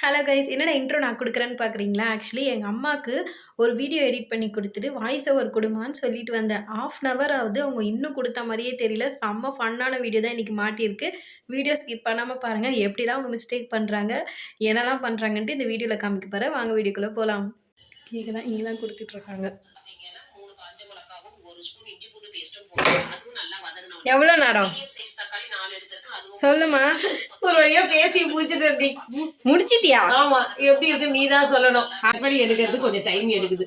Hello guys, என்னடா intro நான் கொடுக்குறேன்னு பார்க்குறீங்களா? ஆக்சுவலி எங்கள் அம்மாவுக்கு ஒரு வீடியோ எடிட் பண்ணி கொடுத்துட்டு வாய்ஸ் ஓவர் கொடுமான்னு சொல்லிட்டு வந்தேன். 1/2 hour ஆகுது, அவங்க இன்னும் கொடுத்த மாதிரியே தெரியல. செம்ம ஃபன்னான வீடியோ தான் இன்றைக்கி மாட்டியிருக்கு. வீடியோ ஸ்கிப் பண்ணாமல் பாருங்கள். எப்படிலாம் அவங்க மிஸ்டேக் பண்ணுறாங்க, என்னெல்லாம் பண்ணுறாங்கன்ட்டு இந்த வீடியோவில் காமிக்க போகிறேன். வாங்க வீடியோக்குள்ளே போகலாம். இங்கே தான் கொடுத்துட்ருக்காங்க. எவ்வளோ நேரம் சொல்லுமா? ஒரு வழியா பேசி முடிச்சிட்டு முடிச்சிட்டியா? ஆமா, எப்படி இருக்கு நீ தான் சொல்லணும். அப்படி எடுக்கிறது கொஞ்சம் டைம் எடுக்குது.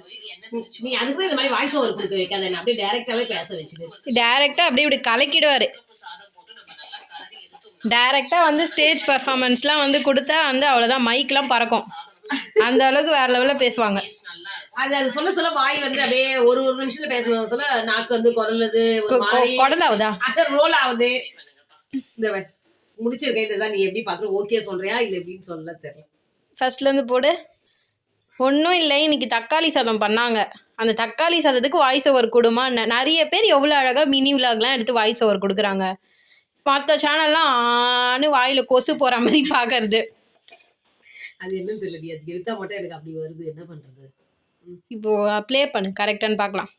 நீ அதுக்கு இந்த மாதிரி வாய்ஸ் ஓவர் கொடுக்க வைக்காத, அப்படியே டைரக்டாவே பேச வச்சுது. டைரக்டா அப்படியே இப்படி கலக்கிடுவாரு. டைரக்டா வந்து ஸ்டேஜ் பர்ஃபார்மன்ஸ்லாம் வந்து கொடுத்தா வந்து அவ்வளோதான், மைக்லாம் பறக்கும். அந்த அளவுக்கு வேற லெவலில் பேசுவாங்க. அது சொல்ல சொல்ல வாய் வந்து அப்படியே ஒரு நிமிஷத்துல பேசணும். சொல்ல நாக்கு வந்து குரலுது, குடல் ஆகுதா, அது ரோல் ஆகுது. இந்த முடிச்சிருக்கேன், இதுதான். நீ எப்படி பார்த்து ஓகே சொல்றியா இல்லை எப்படின்னு சொல்ல தெரியல. ஃபர்ஸ்ட்லேருந்து போடு. ஒன்றும் இல்லை, இன்னைக்கு தக்காளி சாதம் பண்ணாங்க. அந்த தக்காளி சாதத்துக்கு வாய்ஸ் ஓவர் கொடுமா? நிறைய பேர் எவ்வளோ அழகாக மினி விலாக்லாம் எடுத்து வாய்ஸ் ஓவர் கொடுக்குறாங்க. மற்ற சேனல்லாம் ஆன்னு வாயில் கொசு போகிற மாதிரி பார்க்கறது. அது என்னன்னு தெரியல, அது எடுத்தா மட்டும் எனக்கு அப்படி வருது, என்ன பண்ணுறது? இப்போ ப்ளே பண்ணு, கரெக்டான்னு பார்க்கலாம்.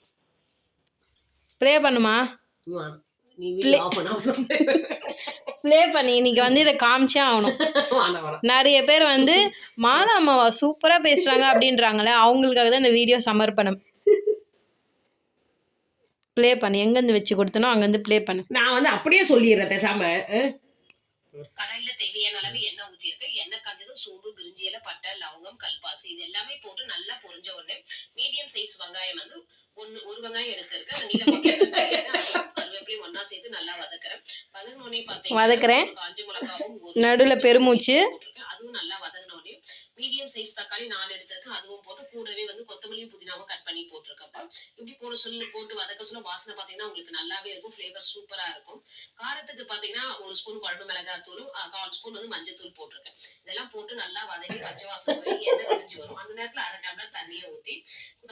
ப்ளே பண்ணுமா? ப்ளே பண்ணி இன்னைக்கு வந்து இதை காமிச்சே ஆகணும். நிறைய பேர் வந்து மாலா அம்மாவா சூப்பராக பேசுகிறாங்க அப்படின்றாங்களே, அவங்களுக்காக தான் இந்த வீடியோ சமர்ப்பணம். ப்ளே பண்ணு, எங்கேருந்து வச்சு கொடுத்தனோ அங்கேருந்து ப்ளே பண்ணு. நான் வந்து அப்படியே சொல்லிடுறேன் பேசாம. கடாயில தேவையான அளவு எண்ணெய் ஊற்றிருக்கேன். எண்ணெய் காஞ்சதும் சோம்பு, பிரிஞ்சி இலை, பட்டை, லவங்கம், கல்பாசி இது எல்லாமே போட்டு நல்லா பொரிஞ்ச உடனே மீடியம் சைஸ் வெங்காயம் வந்து ஒரு வெங்காயம் எடுத்திருக்கேன். கருவேப்பிலையும் ஒன்னா சேர்த்து நல்லா வதக்குறேன். வதங்கினோடனே வதக்குறேன், காஞ்ச மிளகாவும் நடுவில் பெருமூச்சு, அதுவும் நல்லா வதங்கினோடனே மீடியம் சைஸ் தக்காளி 4 எடுத்திருக்கேன். அதுவும் போட்டு கூடவே வந்து கொத்தமல்லியும் புதினாவும் கட் பண்ணி போட்டிருக்கப்பா. இப்படி போட்டு வதக்க சொல்ல வாசனை பார்த்தீங்கன்னா உங்களுக்கு நல்லாவே இருக்கும். ஃப்ளேவர் சூப்பரா இருக்கும். காரத்துக்கு பார்த்தீங்கன்னா 1 ஸ்பூன் குழம்பு மிளகாய் தூளும் 1/4 ஸ்பூன் வந்து மஞ்சள் தூள் போட்டிருக்கேன். இதெல்லாம் போட்டு நல்லா வதக்கி பச்சை வாசனை போய் எண்ணெய் பிரிஞ்சு வரும். அந்த நேரத்தில் 1/2 டம்ளர் தண்ணியை ஊற்றி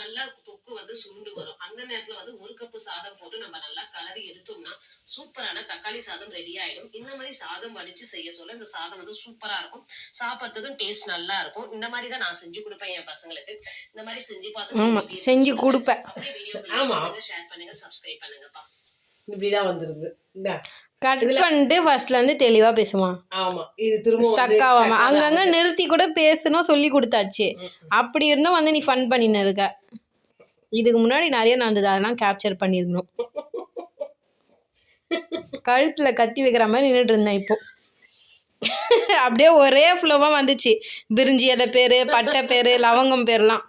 நல்லா தொக்கு வந்து சுண்டு வரும். அந்த நேரத்தில் வந்து 1 கப்பு சாதம் போட்டு நம்ம நல்லா கலரி எடுத்தோம்னா சூப்பரான தக்காளி சாதம் ரெடி ஆயிடும். இந்த மாதிரி சாதம் வடிச்சு செய்ய சொல்ல இந்த சாதம் வந்து சூப்பரா இருக்கும். சாப்பிட்றதுக்கும் டேஸ்ட் நல்லா இருக்கும். இந்த மாதிரி தான் நான் செஞ்சு கொடுப்பேன் என் பசங்களுக்கு. இந்த மாதிரி செஞ்சு பார்த்து செஞ்சு கொடுப்பேன். ஷேர் பண்ணுங்க, சப்ஸ்கிரைப் பண்ணுங்கப்பா. இப்படிதான் வந்துருது. கட் பண்ணிட்டு ஃபர்ஸ்ட்ல இருந்து தெளிவா பேசுமா? ஆமா, இது திரும்ப ஸ்டக் ஆகாம அங்கங்க நிறுத்தி கூட பேசணும் சொல்லி கொடுத்தாச்சு. அப்படி இருந்தும் வந்து நீ ஃபன் பண்ணின்னு இருக்க. இதுக்கு முன்னாடி நிறைய நடந்தது, அதெல்லாம் கேப்சர் பண்ணிருக்கணும். கழுத்துல கத்தி வைக்கிற மாதிரி நின்றுட்டு இருந்தேன். இப்போ அப்படியே ஒரே ஃப்ளோவா வந்துச்சு. பிரிஞ்சி இலை பேரு, பட்டை பேரு, லவங்கம் பேர்லாம்.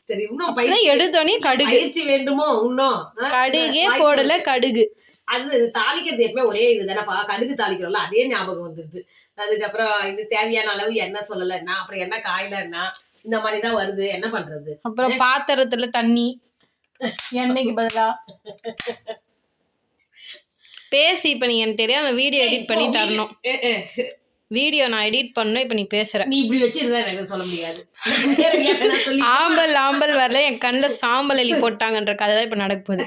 சரி, இன்னும் எடுத்தோடனே கடுகு வேண்டுமோ? இன்னும் கடுகே போடல. கடுகு அது தாளிக்கிறது எப்பவுமே ஒரே இதுதானப்பா. கடுகு தாளிக்கிறோம்ல, அதே ஞாபகம் வந்துருது. அதுக்கப்புறம் இது தேவையான அளவு எண்ணெய் சொல்லலைன்னா, அப்புறம் எண்ணெய் காயிலன்னா இந்த மாதிரிதான் வருது. என்ன பண்றது? அப்புறம் பாத்திரத்துல தண்ணி, எண்ணெய்க்கு பதிலா பேசி. இப்ப நீ எனக்கு தெரியும், அந்த வீடியோ எடிட் பண்ணி தரணும். வீடியோ நான் எடிட் பண்ணணும். இப்ப நீ பேசுற, நீ இப்படி வச்சிருந்தா எனக்கு சொல்ல முடியாது. ஆம்பல் வரல, என் கண்ணில் சாம்பல் எலி போட்டாங்கன்ற கதை தான் இப்ப நடக்க போகுது.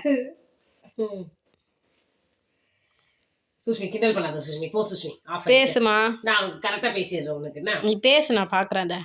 சுஷ்மி, கிண்டல் பண்ணாத சுஷ்மி. போ சுஷ்மி, பேசுமா. நான் கரெக்டா பேசிடுறேன் உனக்கு. நீ பேசு, நான் பாக்குறேன்.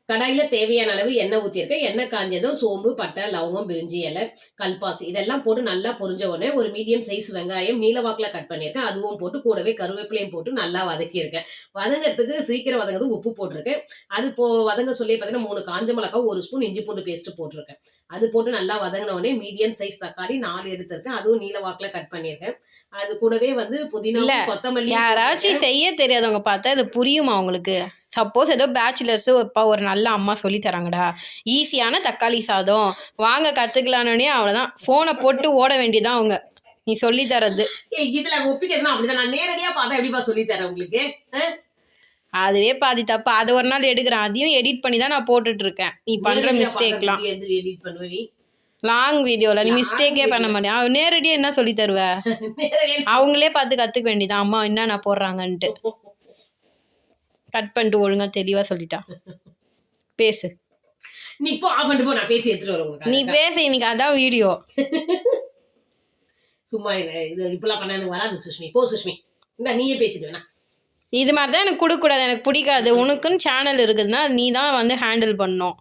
கடாயில தேவையான அளவு எண்ணெய் ஊற்றிருக்கேன். எண்ணெய் காஞ்சதும் சோம்பு, பட்டை, லவங்கம், பிரிஞ்சி இலை, கல்பாசி இதெல்லாம் போட்டு நல்லா பொரிஞ்ச உடனே ஒரு மீடியம் சைஸ் வெங்காயம் நீலவாக்கில் கட் பண்ணியிருக்கேன். அதுவும் போட்டு கூடவே கருவேப்பிலையும் போட்டு நல்லா வதக்கியிருக்கேன். வதங்கிறதுக்கு சீக்கிரம் வதங்கிறது உப்பு போட்டிருக்கேன். அது வதங்க சொல்லி பார்த்தீங்கன்னா 3 காஞ்ச மிளகாய், 1 ஸ்பூன் இஞ்சி பூண்டு பேஸ்ட் போட்டிருக்கேன். அது போட்டு நல்லா வதங்கின உடனே மீடியம் சைஸ் தக்காளி 4 எடுத்திருக்கேன். அதுவும் நீலவாக்கில் கட் பண்ணியிருக்கேன். அது கூடவே வந்து புதினா, கொத்தமல்லி. யாராச்சும் செய்ய தெரியாதவங்க பார்த்தா இது புரியுமா உங்களுக்கு? சப்போஸ் ஏதோ பேச்சுலர்ஸ் ஒரு நல்ல அம்மா சொல்லி தராங்கடா, ஈஸியான தக்காளி சாதம் வாங்க கற்றுக்கலானே, அவ்வளோதான், ஃபோனை போட்டு ஓட வேண்டியதான் அவங்க. நீ சொல்லி தரது இதுல ஒப்பிக்கிறதுனா அப்படிதான். நான் நேரடியா பார்த்தா எப்படிப்பா சொல்லி தரேன் உங்களுக்கு? அதுவே பாதி தப்பு. அது ஒரு நாள் எடுக்கிறேன், அதையும் எடிட் பண்ணி தான் நான் போட்டுட்டு இருக்கேன். நீ பண்ற மிஸ்டேக்லாம் எடிட் பண்ணுவேன். லாங் வீடியோல நீ மிஸ்டேக்கே பண்ண மாட்டேன். அவன் நேரடியாக என்ன சொல்லி தருவ? அவங்களே பார்த்து கற்றுக்க வேண்டியதான், அம்மா என்னென்ன போடுறாங்கன்ட்டு. கட் பண்ணிட்டு ஒழுங்கா தெளிவா சொல்லிட்டா. பேசு. நீ இப்போ ஆஃப் பண்ணிட்டு போ, நான் பேசி எடுத்துட்டு வரேன். நீ பேச, இன்னைக்கு அதான் வீடியோ. சும்மா இது இப்பெல்லாம் பண்ண எனக்கு வராது சுஷ்மி. போ சுஷ்மி, இந்த நீயே பேசிட்டு வேணா. இது மாதிரி தான் எனக்கு கொடுக்கக்கூடாது, எனக்கு பிடிக்காது. உனக்குன்னு சேனல் இருக்குதுன்னா நீ தான் வந்து ஹேண்டில் பண்ணணும்.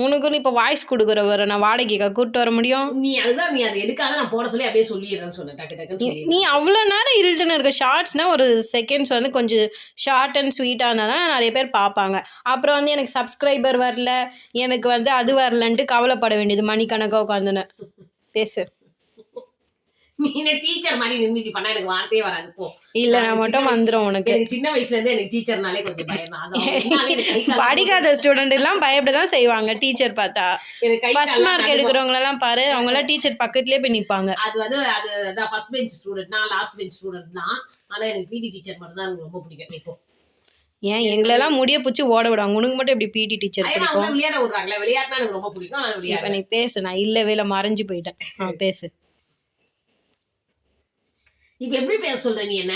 உனக்குன்னு இப்போ வாய்ஸ் கொடுக்குறவரை நான் வாடகைக்கா கூப்பிட்டு வர முடியும்? நீ அதுதான் நீ அதை எடுக்காத, நான் போட சொல்லி அப்படியே சொல்லிடுறேன்னு சொன்னேன். டக்கு டக்குன்னு நீ அவ்வளோ நேரம் இழுத்துன்னு இருக்க. ஷார்ட்ஸ்னால் ஒரு செகண்ட்ஸ் வந்து கொஞ்சம் ஷார்ட் அண்ட் ஸ்வீட்டாக இருந்தால் தான் நிறைய பேர் பார்ப்பாங்க. அப்புறம் வந்து எனக்கு சப்ஸ்கிரைபர் வரல, எனக்கு வந்து அது வரலன்ட்டு கவலைப்பட வேண்டியது மணிக்கணக்காக உட்காந்துன்னு. பேசு. நீ டீச்சர் மாதிரி நின்று இப்படி பண்ணா எனக்கு வார்த்தையே வராது. போ. இல்லை நான் மட்டும் வந்துடும் உனக்கு. எனக்கு சின்ன வயசுல இருந்தே எனக்கு டீச்சர்னாலே கொஞ்சம் பயம் தான். படிக்காத ஸ்டூடெண்ட் எல்லாம் பயப்பட தான் செய்வாங்க டீச்சர் பார்த்தா. ஃபர்ஸ்ட் மார்க் எடுக்கிறவங்களெல்லாம் பாரு, அவங்களாம் டீச்சர் பக்கத்துலேயே போய் நிற்பாங்க. அது வந்து அது ஃபர்ஸ்ட் பெஞ்ச் ஸ்டூடெண்ட், நான் லாஸ்ட் பெஞ்ச் ஸ்டூடெண்ட் தான். ஆனால் எனக்கு பிடி டீச்சர் மட்டும் தான் எனக்கு ரொம்ப பிடிக்கும். இப்போ ஏன் எங்களெல்லாம் முடிய பிடிச்சி ஓட விடுவாங்க, உனக்கு மட்டும் எப்படி பிடி டீச்சர் பிடிக்கும்? விளையாட விடுறாங்களே, விளையாட்டுனா எனக்கு ரொம்ப பிடிக்கும். இப்போ நீ பேசு, நான் இல்லவே இல்லை மறைஞ்சு போயிட்டேன். பேசு. இப்ப எப்படி பேச சொல்ற நீ என்ன?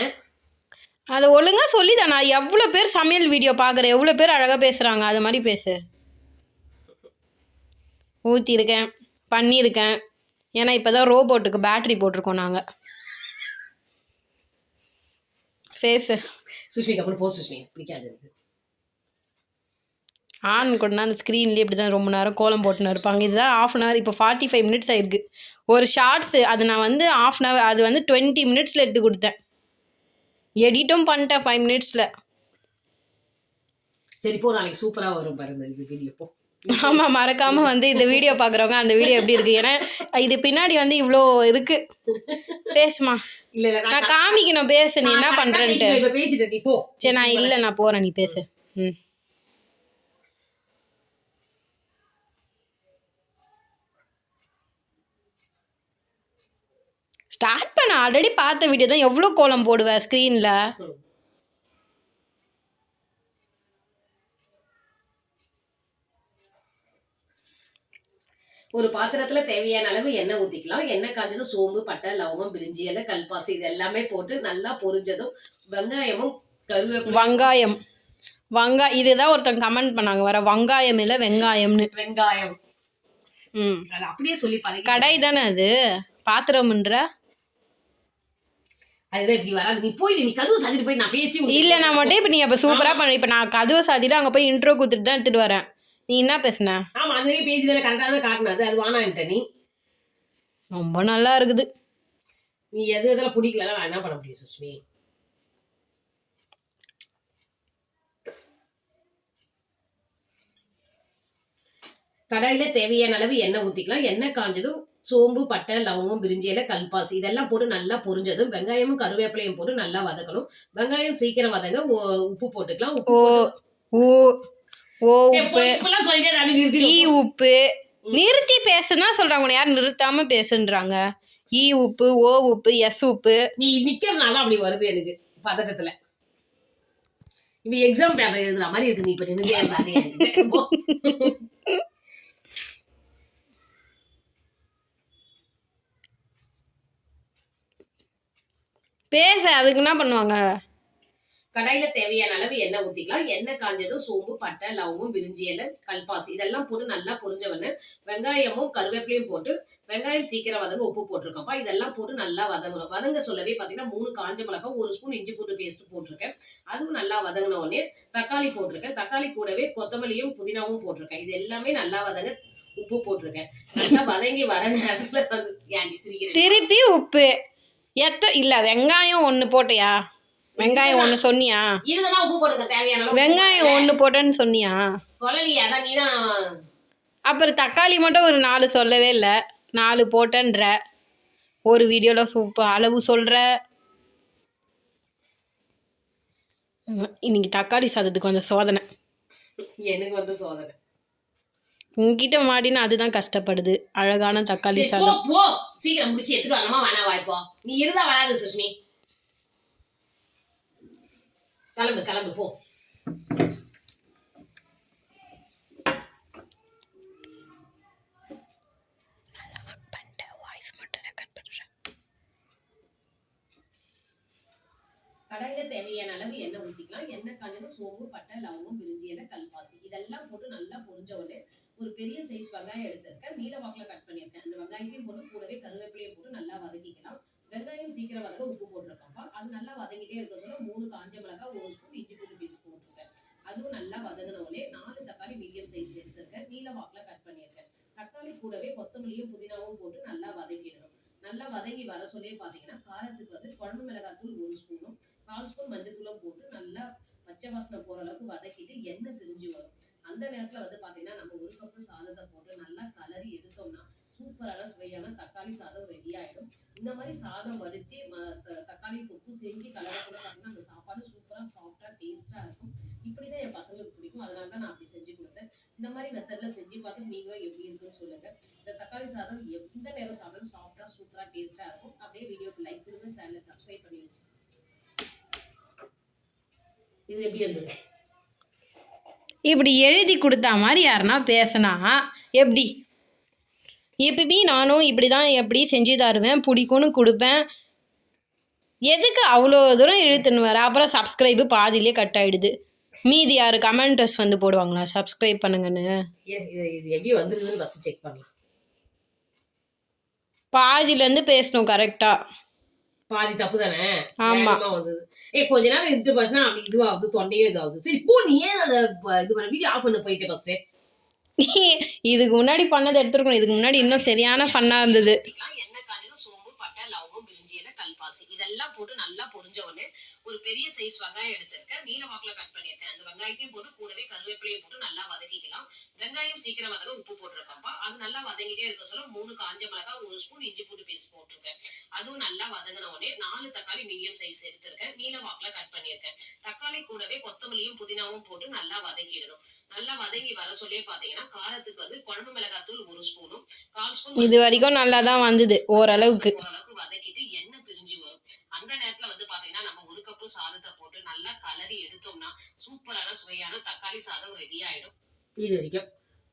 அதை ஒழுங்கா சொல்லிதான். நான் எவ்வளோ பேர் சமையல் வீடியோ பார்க்குறேன், எவ்வளோ பேர் அழகாக பேசுகிறாங்க, அது மாதிரி பேசு. ஊற்றிருக்கேன், பண்ணியிருக்கேன். ஏன்னா இப்போ தான் ரோபோட்டுக்கு பேட்ரி போட்டிருக்கோம் நாங்கள். பேசு. சுஷ்மிக்கு அப்புறம் போ சுஷ்மி, பிடிக்காது எனக்கு. ஆன் கொண்டா அந்த ஸ்க்ரீன்லேயே இப்படி தான் ரொம்ப நேரம் கோலம் போட்டுன்னு இருப்பாங்க. இதுதான் ½ அன் ஹவர். இப்போ 45 மினிட்ஸ் ஆயிருக்கு. ஒரு ஷார்ட்ஸு அது நான் வந்து ½ அன் ஹவர், அது வந்து 20 மினிட்ஸில் எடுத்து கொடுத்தேன். எடிட்டும் பண்ணிட்டேன் 5 மினிட்ஸில். சரி போ, நாளைக்கு சூப்பராக வரும் பாருங்க இந்த வீடியோ. போ. ஆமாம், மறக்காமல் வந்து இந்த வீடியோ பார்க்குறவங்க அந்த வீடியோ எப்படி இருக்குது, ஏன்னா இது பின்னாடி வந்து இவ்வளோ இருக்குது. பேசுமா. இல்லை நான் காமிக்கணும், பேசு. நீ என்ன பண்ணுறேன்ட்டு. இப்போ பேசிட்டு நீ போ. சரி நான் இல்லை, நான் போகிறேன், நீ பேசு. ஸ்டார்ட் பண்ண. ஆல்ரெடி பார்த்த வீடியோ தான். எவ்வளோ கோலம் போடுவேன் ஸ்க்ரீனில். ஒரு பாத்திரத்துல தேவையான அளவு எண்ணெய் ஊத்திக்கலாம். எண்ணெய் காஞ்சதும் சோம்பு, பட்டை, லவங்கம், பிரிஞ்சி இலை, கல்பாசி இது எல்லாமே போட்டு நல்லா பொரிஞ்சதும் வெங்காயமும் வெங்காயம் இதுதான் ஒருத்தங்க கமெண்ட் பண்ணாங்க வர, வெங்காயம் இல்லை வெங்காயம்னு. வெங்காயம் அது அப்படியே சொல்லி பாருங்க. கடை தானே அது, பாத்திரம்ன்ற. அதுதான் இப்படி வராது. நீ போய் நீ கதவு சாத்திட்டு போய் நான் பேசி இல்லை நான் மட்டும் இப்போ நீ அப்போ சூப்பராக பண்ண. இப்போ நான் கதவை சாத்திட்டு அங்கே போய் இன்ட்ரோ கொடுத்துட்டு தான் எடுத்துகிட்டு வரேன். நீ என்ன பேசுன? ஆமா, அது பேசி தானே கரெக்டாக தான் காட்டினது. அது வானான்ட்ட நீ. ரொம்ப நல்லா இருக்குது. நீ எது இதெல்லாம் பிடிக்கலன்னா நான் என்ன பண்ண முடியும் சுஷ்மி? கடாயில தேவையான அளவு எண்ணெய் ஊத்திக்கலாம். எண்ணெய் காஞ்சதும் சோம்பு, பட்டை, லவங்கம், பிரிஞ்சி இலை, கல்பாசி இதெல்லாம் போட்டு நல்லா பொரிஞ்சதும் வெங்காயமும் கருவேப்பிலையும் போட்டு நல்லா வதக்கணும். வெங்காயம் சீக்கிரம் வதங்க உப்பு போட்டுக்கலாம். உப்பு நிறுத்தி பேசுனா சொல்றாங்க, யாரும் நிறுத்தாம பேசுன்றாங்க. உப்பு, உப்பு, உப்பு. நீ நிக்கிறதுனால அப்படி வருது எனக்கு பதட்டத்துல. இப்ப எக்ஸாம் பேப்பர் எழுதுற மாதிரி இருக்கு. நீ இப்ப நின்று பேச. அதுக்கு என்ன பண்ணுவாங்க? கடாயில தேவையான அளவு எண்ணெய் ஊத்திக்கலாம். எண்ணெய் காஞ்சதும் சோம்பு, பட்டை, லவங்கம், பிரிஞ்சி இலை, கல்பாசி இதெல்லாம் போட்டு நல்லா பொரிஞ்சவன வெங்காயமும் கருவேப்பிலையும் போட்டு வெங்காயம் சீக்கிரம் வதங்க உப்பு போட்டிருக்கப்பா. இதெல்லாம் போட்டு நல்லா வதங்கணும். வதங்க சொல்லவே பாத்தீங்கன்னா 3 காஞ்ச மிளகாய், 1 ஸ்பூன் இஞ்சி பூண்டு பேஸ்ட் போட்டிருக்கேன். அதுவும் நல்லா வதங்கின உடனே தக்காளி போட்டிருக்கேன். தக்காளி கூடவே கொத்தமல்லியும் புதினாவும் போட்டிருக்கேன். இது எல்லாமே நல்லா வதங்க உப்பு போட்டிருக்கேன். நல்லா வதங்கி வர நேரத்துல வந்து ஏன்டி சிரிக்கிறேன்? திருப்பி உப்பு இல்ல வெங்காயம் 1 போட்டியா? வெங்காயம் 1 சொன்னியா? இதுதான் உப்பு போட்டுக்க தேவையான அளவு. வெங்காயம் 1 போட்டேன்னு சொன்னியா? சொல்லலையே, அதான் நீதான். அப்புறம் தக்காளி மட்டும் ஒரு 4 சொல்லவே இல்லை. 4 போட்டேன்ற ஒரு வீடியோல சூப்பர் அளவு சொல்ற. இன்னைக்கு தக்காளி சாதத்துக்கு வந்த சோதனை. எனக்கு வந்து சோதனை. உங்ககிட்ட மாடினா அதுதான் கஷ்டப்படுது. அழகான தக்காளி சாதம். போ சீக்கிரம் முடிச்சு எடுத்துட்டு வரணுமா வேணா வாய்ப்போ. நீ இருந்தா வராது சுஷ்மி. கிளம்பு கிளம்பு போ. கடாயில தேவையான அளவு எண்ணெய் ஊத்திக்கலாம். எண்ணெய் காஞ்சதும் சோம்பு, பட்டை, லவங்கம், பிரிஞ்சி இலை, கல்பாசி இதெல்லாம் போட்டு நல்லா பொரிஞ்ச உடனே ஒரு பெரிய சைஸ் வெங்காயம் எடுத்திருக்கேன். நீல வாக்குல கட் பண்ணியிருக்கேன். அந்த வெங்காயத்தையும் போட்டு கூடவே கருவேப்பிலையும் போட்டு நல்லா வதக்கிக்கலாம். வெங்காயம் சீக்கிரம் வதங்க உப்பு போட்டிருக்கப்பா. அது நல்லா வதங்கிட்டே இருக்க சொல்ல 3 காஞ்ச மிளகாய், 1 ஸ்பூன் இஞ்சி பூண்டு பேஸ்ட் போட்டிருக்கேன். அதுவும் நல்லா வதங்கின உடனே 4 தக்காளி மீடியம் சைஸ் எடுத்திருக்கேன். நீல வாக்குல கட் பண்ணியிருக்கேன். தக்காளி கூடவே கொத்தமல்லியும் புதினாவும் போட்டு நல்லா வதக்கிடணும். நல்லா வதங்கி வர சொல்லியே பாத்தீங்கன்னா காரத்துக்கு வந்து குழம்பு மிளகாய் தூள் 1 ஸ்பூனும் 1/4 ஸ்பூன் மஞ்சள் தூளும் போட்டு நல்லா பச்சை வாசனை போற அளவுக்கு வதக்கிட்டு எண்ணெய் பிரிஞ்சு வரும். அந்த நேரத்துல வந்து பாத்தீங்கன்னா நம்ம 1 கப்பு சாதத்தை போட்டு நல்லா கலரி எடுத்தோம்னா சூப்பரான சுவையான தக்காளி சாதம் ரெடி ஆயிடும். இந்த மாதிரி சாதம் வடிச்சு தக்காளி தொக்கு செஞ்சு கலரை கூட பாத்தீங்கன்னா அந்த சாப்பாடு சூப்பரா சாஃப்டா டேஸ்டா இருக்கும். இப்படிதான் என் பசங்களுக்கு பிடிக்கும். அதனால தான் நான் அப்படி செஞ்சு கொடுத்தேன். இந்த மாதிரி மெத்தட்ல செஞ்சு பார்த்து நீங்களும் எப்படி இருக்குன்னு சொல்லுங்க. இந்த தக்காளி சாதம் எந்த நேரம் சாப்பிட்டாலும் சாஃப்டா சூப்பரா டேஸ்டா இருக்கும். அப்படியே வீடியோக்கு லைக் கொடுங்க, சேனலை சப்ஸ்கிரைப் பண்ணி வச்சு. இது எப்படி இருந்திருக்கு? இப்படி எழுதி கொடுத்தா மாதிரி யாருன்னா பேசினா எப்படி? எப்பயுமே நானும் இப்படி தான் எப்படி செஞ்சு தருவேன், பிடிக்கும்னு கொடுப்பேன். எதுக்கு அவ்வளோ தூரம் இழுத்துன்னு வர? அப்புறம் சப்ஸ்கிரைபு பாதியிலே கட் ஆகிடுது. மீதி யார் கமெண்டர்ஸ் வந்து போடுவாங்களா சப்ஸ்கிரைப் பண்ணுங்கன்னு? இது எப்படி வந்துருக்குன்னு ஃபஸ்ட்டு செக் பண்ணலாம். பாதியிலேருந்து பேசணும் கரெக்டாக. பாதி தப்பு தானே? ஆமா வந்தது. கொஞ்ச நேரம் இருந்து பேசினா அப்படி இதுவாகுது, தொண்டையே இதாகுது. சரி போ, நீ ஏன் அதை இது பண்ண வீடியோ ஆஃப் பண்ண போயிட்டு ஃபர்ஸ்ட் இதுக்கு முன்னாடி பண்ணதை எடுத்துருக்கணும். இதுக்கு முன்னாடி இன்னும் சரியான ஃபன்னாக இருந்தது. எண்ணெய் காஞ்சதும் சோம்பு, பட்டை, லவங்கம், பிரிஞ்சி இலை, கல்பாசி இதெல்லாம் போட்டு நல்லா பொரிஞ்ச உடனே ஒரு பெரிய சைஸ் வெங்காயம் எடுத்திருக்கேன். நீல வாக்குல கட் பண்ணியிருக்கேன். அந்த வெங்காயத்தையும் போட்டு கூடவே கருவேப்பிலையும் போட்டு நல்லா வதக்கிக்கலாம். வெங்காயம் சீக்கிரம் வதங்க உப்பு போட்டிருக்கப்பா. அது நல்லா வதங்கிட்டே இருக்க சொல்ல 3 காஞ்ச மிளகாய், 1 ஸ்பூன் இஞ்சி பூண்டு பேஸ்ட் போட்டிருக்கேன். அதுவும் நல்லா வதங்கின உடனே 4 தக்காளி மீடியம் சைஸ் எடுத்திருக்கேன். நீல வாக்குல கட் பண்ணியிருக்கேன். தக்காளி கூடவே கொத்தமல்லியும் புதினாவும் போட்டு நல்லா வதக்கிடணும். நல்லா வதங்கி வர சொல்லியே பாத்தீங்கன்னா காரத்துக்கு வந்து குழம்பு மிளகாய் தூள் 1 ஸ்பூனும் 1/4 ஸ்பூன் இது வரைக்கும் நல்லா தான் வந்தது. ஓரளவுக்கு வதக்கிட்டு எண்ணெய் பிரிஞ்சு வரும். அந்த நேரத்துல வந்து பாத்தீங்கன்னா நம்ம 1 கப்பு சாதத்தை போட்டு நல்லா கலரி எடுத்தோம்னா சூப்பரான சுவையான தக்காளி சாதம் ரெடி ஆயிடும். இது வரைக்கும்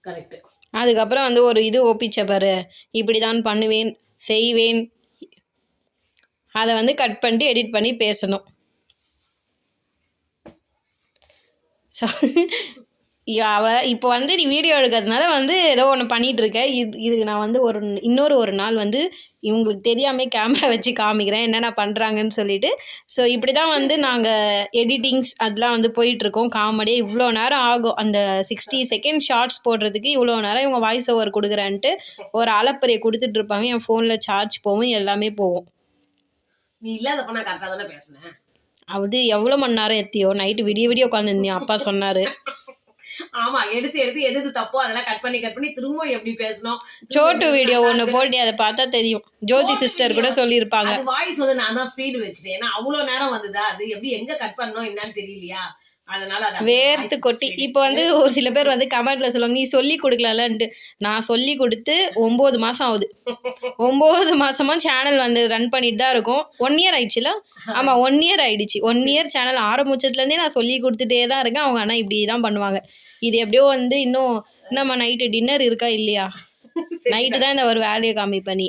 கரெக்ட். அதுக்கப்புறம் வந்து ஒரு இது ஒப்பிச்ச பாரு, இப்படி தான் பண்ணுவேன் செய்வேன், அதை வந்து கட் பண்ணிட்டு எடிட் பண்ணி பேசணும். அவளை இப்போ வந்து நீ வீடியோ எடுக்கிறதுனால வந்து ஏதோ ஒன்று பண்ணிகிட்ருக்க. இது நான் வந்து இன்னொரு நாள் வந்து இவங்களுக்கு தெரியாமல் கேமரா வச்சு காமிக்கிறேன் என்னென்ன பண்ணுறாங்கன்னு சொல்லிட்டு. ஸோ இப்படி தான் வந்து நாங்கள் எடிட்டிங்ஸ் அதெலாம் வந்து போயிட்டுருக்கோம். காமெடியாக இவ்வளோ நேரம் ஆகும். அந்த 60 செகண்ட் ஷார்ட்ஸ் போடுறதுக்கு இவ்வளோ நேரம் இவங்க வாய்ஸ் ஓவர் கொடுக்குறேன்ட்டு ஒரு அலப்பறையை கொடுத்துட்ருப்பாங்க. என் ஃபோனில் சார்ஜ் போகும், எல்லாமே போகும். நீ இல்லாதப்ப நான் கரெக்டாக தானே பேசினேன். அது எவ்வளோ மணி நேரம் எத்தியோ? நைட்டு விடிய உட்காந்துருந்தியா? அப்பா சொன்னார். ஆமா, எடுத்து எது தப்போ அதெல்லாம் கட் பண்ணி திரும்ப எப்படி பேசணும். சோட்டு வீடியோ ஒன்று போட்டு அதை பார்த்தா தெரியும். ஜோதி சிஸ்டர் கூட சொல்லியிருப்பாங்க. வாய்ஸ் வந்து நான் தான் ஸ்பீடு வச்சுட்டேன். ஏன்னா அவ்வளோ நேரம் வந்ததா, அது எப்படி எங்க கட் பண்ணணும் என்னன்னு தெரியலையா, அதனால வேர்த்து கொட்டி. இப்போ வந்து ஒரு சில பேர் வந்து கமெண்ட்ல சொல்லுவாங்க, நீ சொல்லி கொடுக்கலான்ட்டு. நான் சொல்லி கொடுத்து 9 மாதம் ஆகுது. 9 மாசமா சேனல் வந்து ரன் பண்ணிட்டு தான் இருக்கும். 1 இயர் ஆயிடுச்சுல? ஆமாம், 1 இயர் ஆயிடுச்சு. 1 இயர் சேனல் ஆரம்பிச்சதுலேருந்தே நான் சொல்லி கொடுத்துட்டே தான் இருக்கேன். அவங்க ஆனால் இப்படி தான் பண்ணுவாங்க. இது எப்படியோ வந்து இன்னும் நம்ம நைட்டு டின்னர் இருக்கா இல்லையா? நைட்டு தான் இந்த ஒரு வேலையை காமி பண்ணி.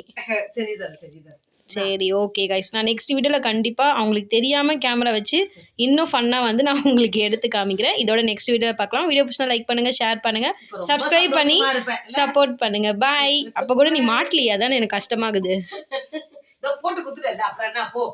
சரி, ஓகே கைஸ். நான் நெக்ஸ்ட் வீடியோவில் கண்டிப்பாக அவங்களுக்கு தெரியாமல் கேமரா வச்சு இன்னும் ஃபன்னாக வந்து நான் உங்களுக்கு எடுத்து காமிக்கிறேன். இதோட நெக்ஸ்ட் வீடியோவில் பார்க்கலாம். வீடியோ பிடிச்சா லைக் பண்ணுங்கள், ஷேர் பண்ணுங்கள், சப்ஸ்கிரைப் பண்ணி சப்போர்ட் பண்ணுங்கள். பாய். அப்போ கூட நீ மாட்டலையா? தானே எனக்கு கஷ்டமாகுது. போட்டு குத்துட்டல, அப்புறம் என்ன போ.